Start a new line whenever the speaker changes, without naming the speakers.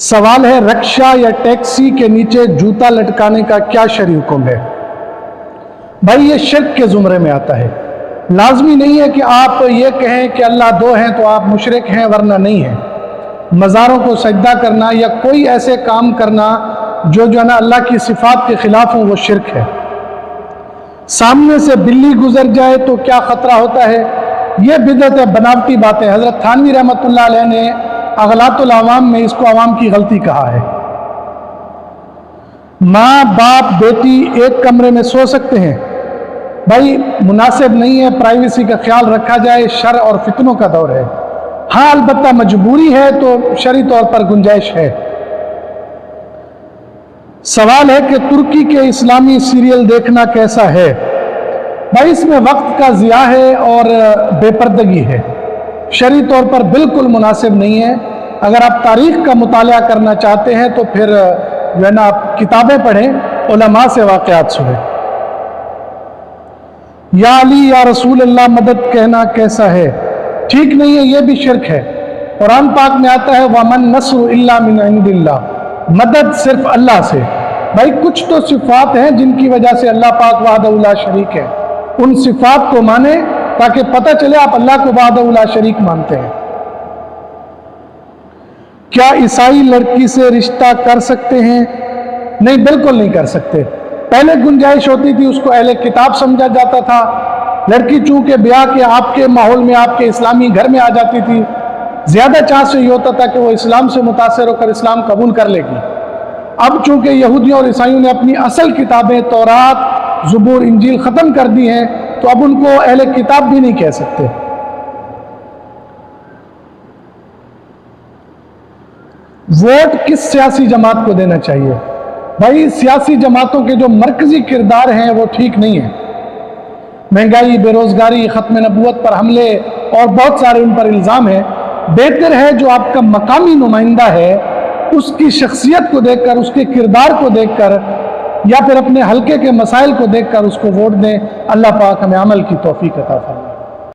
سوال ہے رکشا یا ٹیکسی کے نیچے جوتا لٹکانے کا کیا شرعی حکم ہے؟ بھائی یہ شرک کے زمرے میں آتا ہے۔ لازمی نہیں ہے کہ آپ یہ کہیں کہ اللہ دو ہیں تو آپ مشرک ہیں، ورنہ نہیں ہیں۔ مزاروں کو سجدہ کرنا یا کوئی ایسے کام کرنا جو ہے نا اللہ کی صفات کے خلاف ہوں، وہ شرک ہے۔ سامنے سے بلی گزر جائے تو کیا خطرہ ہوتا ہے؟ یہ بدعت ہے، بناوٹی باتیں۔ حضرت تھانوی رحمۃ اللہ علیہ نے اغلاط العوام میں اس کو عوام کی غلطی کہا ہے۔ ماں باپ بیٹی ایک کمرے میں سو سکتے ہیں؟ بھائی مناسب نہیں ہے، پرائیویسی کا خیال رکھا جائے، شر اور فتنوں کا دور ہے۔ ہاں البتہ مجبوری ہے تو شرعی طور پر گنجائش ہے۔ سوال ہے کہ ترکی کے اسلامی سیریل دیکھنا کیسا ہے؟ بھائی اس میں وقت کا ضیاع ہے اور بے پردگی ہے، شرعی طور پر بالکل مناسب نہیں ہے۔ اگر آپ تاریخ کا مطالعہ کرنا چاہتے ہیں تو پھر جو ہے نا آپ کتابیں پڑھیں، علماء سے واقعات سنیں۔ یا علی یا رسول اللہ مدد کہنا کیسا ہے؟ ٹھیک نہیں ہے، یہ بھی شرک ہے۔ قرآن پاک میں آتا ہے وَمَن نَصْرُ إِلَّا مِنْ عِنْدِ اللَّهِ، مدد صرف اللہ سے۔ بھائی کچھ تو صفات ہیں جن کی وجہ سے اللہ پاک وحدہ لا شریک ہے، ان صفات کو مانیں تاکہ پتہ چلے آپ اللہ کو وحدہ لا شریک مانتے ہیں۔ کیا عیسائی لڑکی سے رشتہ کر سکتے ہیں؟ نہیں، بالکل نہیں کر سکتے۔ پہلے گنجائش ہوتی تھی، اس کو اہل کتاب سمجھا جاتا تھا۔ لڑکی چونکہ بیاہ کے آپ کے ماحول میں، آپ کے اسلامی گھر میں آ جاتی تھی، زیادہ چانس یہ ہوتا تھا کہ وہ اسلام سے متاثر ہو کر اسلام قبول کر لے گی۔ اب چونکہ یہودیوں اور عیسائیوں نے اپنی اصل کتابیں تورات، زبور، انجیل ختم کر دی ہیں، تو اب ان کو اہل کتاب بھی نہیں کہہ سکتے۔ ووٹ کس سیاسی جماعت کو دینا چاہیے؟ بھائی سیاسی جماعتوں کے جو مرکزی کردار ہیں وہ ٹھیک نہیں ہیں۔ مہنگائی، بے روزگاری، ختم نبوت پر حملے اور بہت سارے ان پر الزام ہیں۔ بہتر ہے جو آپ کا مقامی نمائندہ ہے، اس کی شخصیت کو دیکھ کر، اس کے کردار کو دیکھ کر، یا پھر اپنے حلقے کے مسائل کو دیکھ کر اس کو ووٹ دیں۔ اللہ پاک ہمیں عمل کی توفیق عطا فرمائے۔